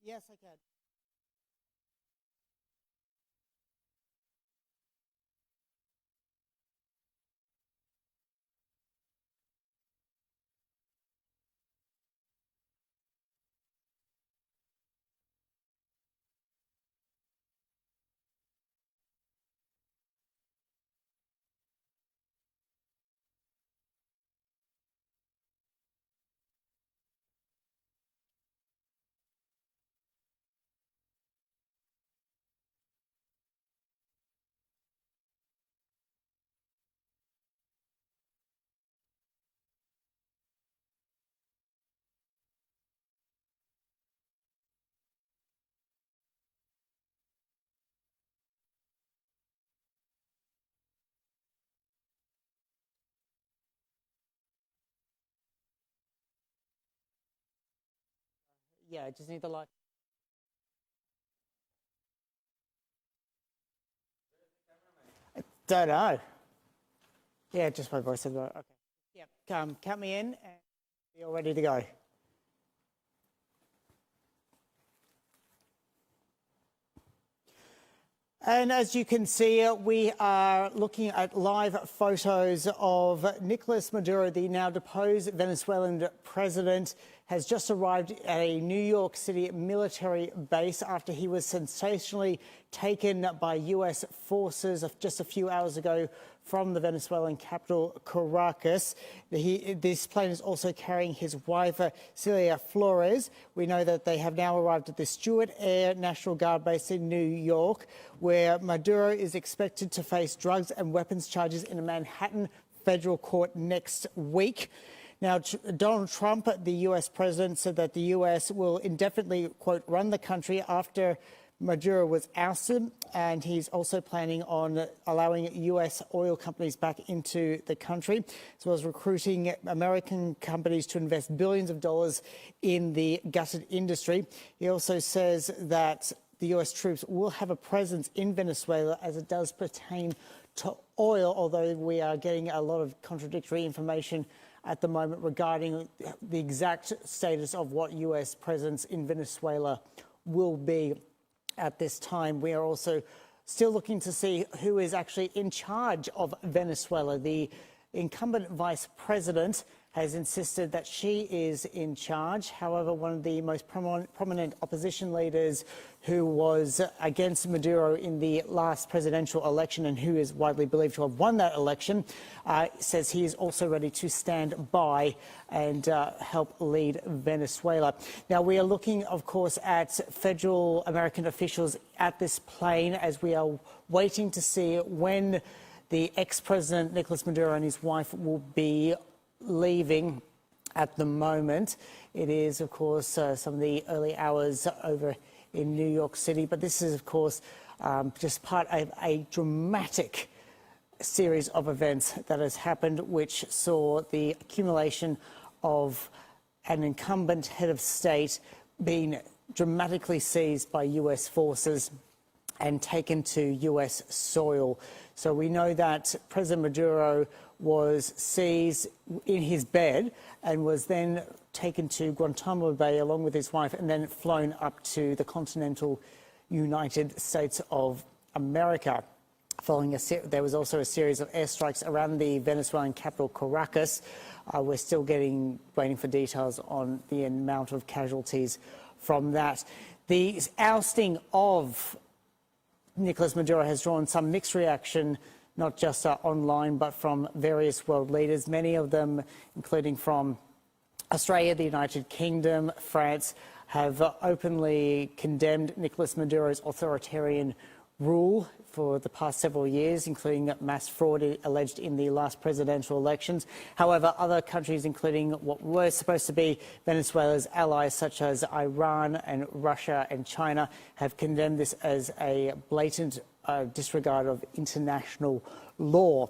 Yes, I can. Yeah, I just need the light. Don't know. Yeah, just my voice. Okay. Yep. Count me in, and you're ready to go. And as you can see, we are looking at live photos of Nicolas Maduro, the now deposed Venezuelan president, has just arrived at a New York City military base after he was sensationally taken by US forces just a few hours ago from the Venezuelan capital, Caracas. This plane is also carrying his wife, Celia Flores. We know that they have now arrived at the Stewart Air National Guard base in New York, where Maduro is expected to face drugs and weapons charges in a Manhattan federal court next week. Now, Donald Trump, the US president, said that the US will indefinitely, quote, run the country after Maduro was ousted, and he's also planning on allowing US oil companies back into the country, as well as recruiting American companies to invest billions of dollars in the gutted industry. He also says that the US troops will have a presence in Venezuela as it does pertain to oil, although we are getting a lot of contradictory information at the moment regarding the exact status of what US presence in Venezuela will be at this time. We are also still looking to see who is actually in charge of Venezuela. The incumbent vice president has insisted that she is in charge. However, one of the most prominent opposition leaders who was against Maduro in the last presidential election and who is widely believed to have won that election, says he is also ready to stand by and help lead Venezuela. Now, we are looking, of course, at federal American officials at this plane as we are waiting to see when the ex-president Nicolas Maduro and his wife will be leaving. At the moment, it is, of course, some of the early hours over in New York City. But this is, of course, just part of a dramatic series of events that has happened, which saw the accumulation of an incumbent head of state being dramatically seized by US forces and taken to US soil. So we know that President Maduro was seized in his bed and was then taken to Guantanamo Bay along with his wife and then flown up to the continental United States of America. Following there was also a series of airstrikes around the Venezuelan capital, Caracas. We're still waiting for details on the amount of casualties from that. The ousting of Nicolas Maduro has drawn some mixed reaction, not just online, but from various world leaders, many of them, including from Australia, the United Kingdom, France, have openly condemned Nicolas Maduro's authoritarian rule for the past several years, including mass fraud alleged in the last presidential elections. However, other countries, including what were supposed to be Venezuela's allies, such as Iran and Russia and China, have condemned this as a blatant disregard of international law.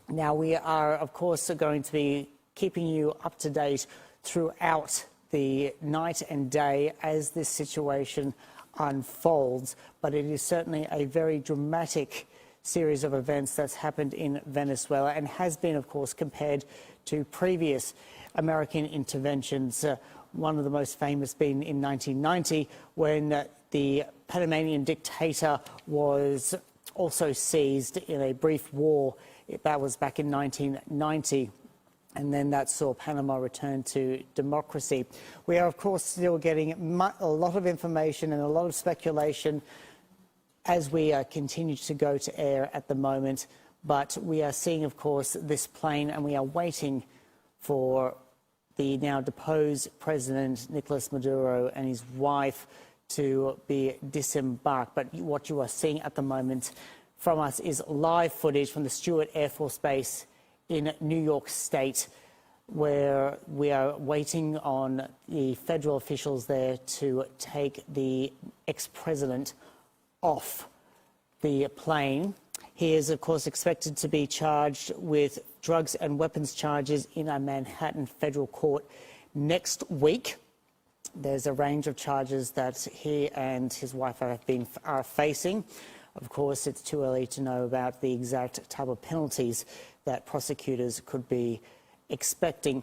Now, we are, of course, going to be keeping you up to date throughout the night and day as this situation unfolds, but it is certainly a very dramatic series of events that's happened in Venezuela and has been, of course, compared to previous American interventions one of the most famous being in 1990 when the Panamanian dictator was also seized in a brief war. That was back in 1990. And then that saw Panama return to democracy. We are, of course, still getting a lot of information and a lot of speculation as we continue to go to air at the moment. But we are seeing, of course, this plane, and we are waiting for the now deposed President Nicolas Maduro and his wife to be disembarked. But what you are seeing at the moment from us is live footage from the Stewart Air Force Base in New York State, where we are waiting on the federal officials there to take the ex-president off the plane. He is, of course, expected to be charged with drugs and weapons charges in a Manhattan federal court next week. There's a range of charges that he and his wife are facing. Of course, it's too early to know about the exact type of penalties that prosecutors could be expecting.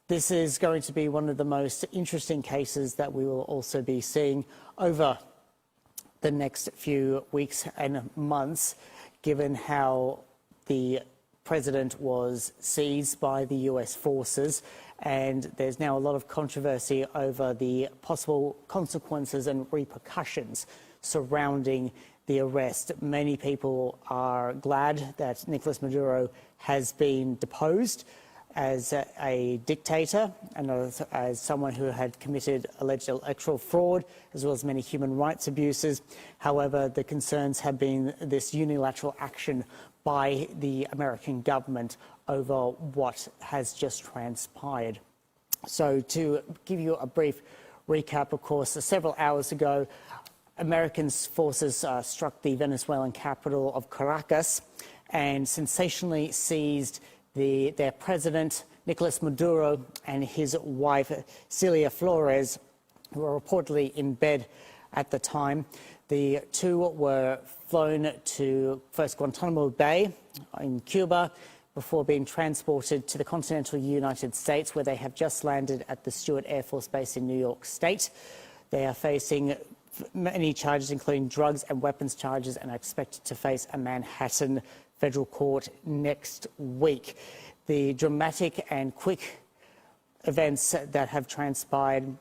This is going to be one of the most interesting cases that we will also be seeing over the next few weeks and months, given how the president was seized by the US forces, and there's now a lot of controversy over the possible consequences and repercussions surrounding the arrest. Many people are glad that Nicolas Maduro has been deposed as a dictator and as someone who had committed alleged electoral fraud, as well as many human rights abuses. However, the concerns have been this unilateral action by the American government over what has just transpired. So to give you a brief recap, of course, several hours ago, American forces struck the Venezuelan capital of Caracas and sensationally seized their president, Nicolas Maduro, and his wife, Celia Flores, who were reportedly in bed at the time. The two were flown to first Guantanamo Bay in Cuba before being transported to the continental United States, where they have just landed at the Stewart Air Force Base in New York State. They are facing many charges, including drugs and weapons charges, and are expected to face a Manhattan federal court next week. The dramatic and quick events that have transpired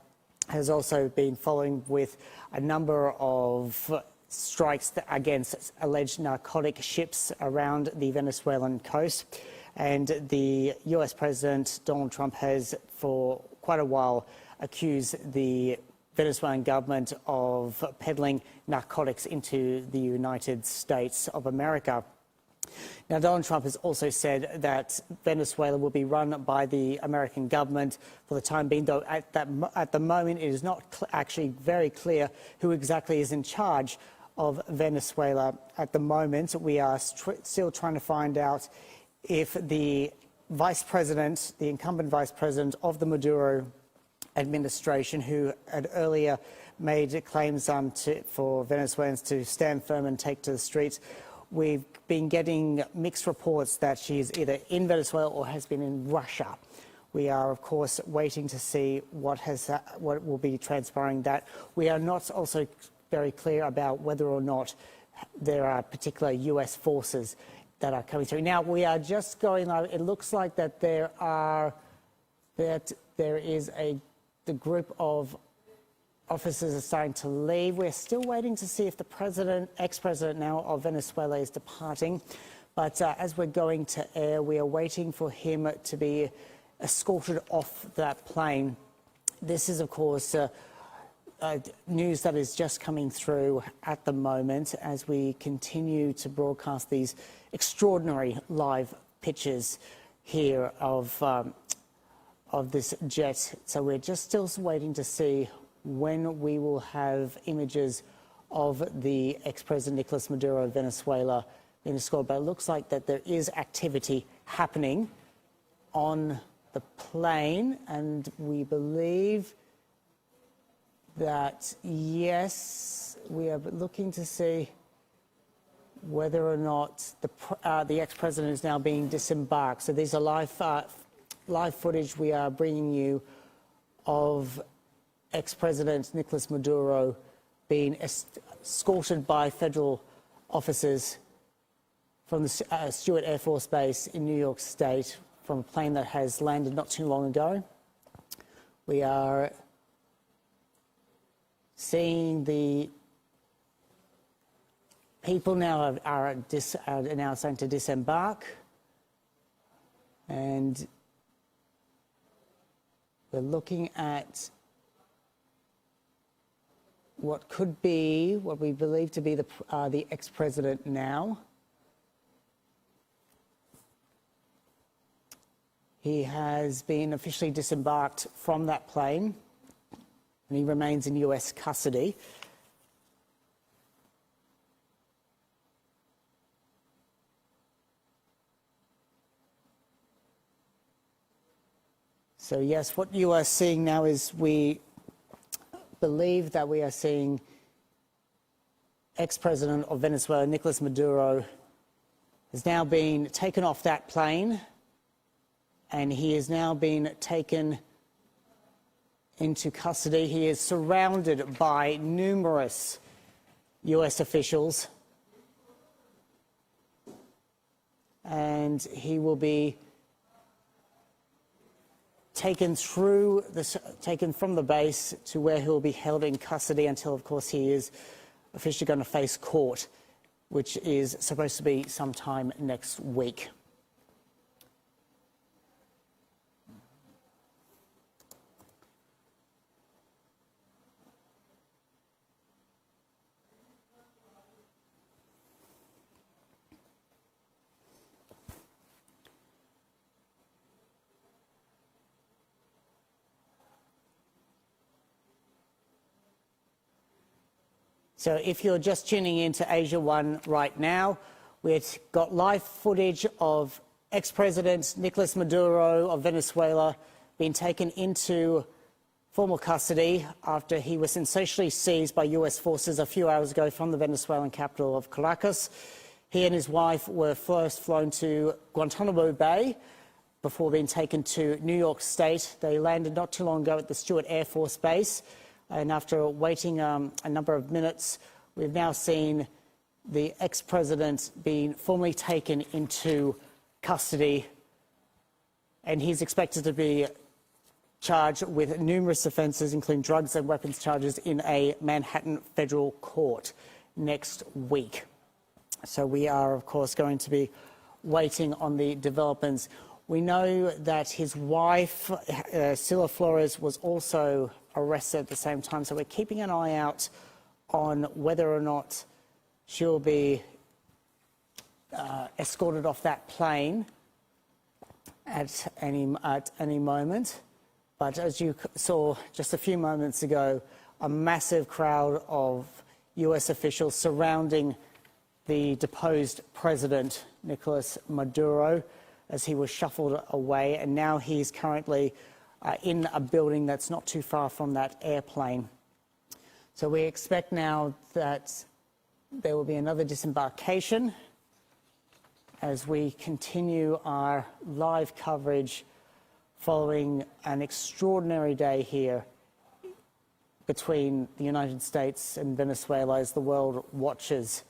has also been following with a number of strikes against alleged narcotic ships around the Venezuelan coast. And the US President Donald Trump has for quite a while accused the Venezuelan government of peddling narcotics into the United States of America. Now, Donald Trump has also said that Venezuela will be run by the American government for the time being, though at the moment it is not actually very clear who exactly is in charge of Venezuela. At the moment, we are still trying to find out if the vice president, the incumbent vice president of the Maduro administration, who had earlier made claims for Venezuelans to stand firm and take to the streets. We've been getting mixed reports that she is either in Venezuela or has been in Russia. We are, of course, waiting to see what will be transpiring. That we are not also very clear about whether or not there are particular US forces that are coming through. Now, we are just going on. It looks like that there is the group of officers are starting to leave. We're still waiting to see if the ex-president now of Venezuela is departing. But as we're going to air, we are waiting for him to be escorted off that plane. This is, of course, news that is just coming through at the moment as we continue to broadcast these extraordinary live pictures here of this jet. So we're just still waiting to see when we will have images of the ex-president Nicolas Maduro of Venezuela being escorted. But it looks like that there is activity happening on the plane, and we believe that, yes, we are looking to see whether or not the ex-president is now being disembarked. So these are live footage we are bringing you of ex-President Nicolas Maduro being escorted by federal officers from the Stewart Air Force Base in New York State from a plane that has landed not too long ago. We are seeing the people now are now starting to disembark, and we're looking at what could be, what we believe to be the ex-president now. He has been officially disembarked from that plane, and he remains in US custody. So yes, what you are seeing now is we believe that we are seeing ex-president of Venezuela, Nicolas Maduro, has now been taken off that plane, and he is now being taken into custody. He is surrounded by numerous US officials, and he will be taken from the base to where he will be held in custody until, of course, he is officially going to face court, which is supposed to be sometime next week. So if you're just tuning in to AsiaOne right now, we've got live footage of ex-President Nicolas Maduro of Venezuela being taken into formal custody after he was sensationally seized by US forces a few hours ago from the Venezuelan capital of Caracas. He and his wife were first flown to Guantanamo Bay before being taken to New York State. They landed not too long ago at the Stewart Air Force Base. And after waiting a number of minutes, we've now seen the ex-president being formally taken into custody, and he's expected to be charged with numerous offences, including drugs and weapons charges, in a Manhattan federal court next week. So we are, of course, going to be waiting on the developments. We know that his wife, Sila Flores, was also arrested at the same time, so we're keeping an eye out on whether or not she'll be escorted off that plane at any moment. But as you saw just a few moments ago, a massive crowd of US officials surrounding the deposed president, Nicolas Maduro, as he was shuffled away, and now he's currently in a building that's not too far from that airplane. So we expect now that there will be another disembarkation as we continue our live coverage following an extraordinary day here between the United States and Venezuela as the world watches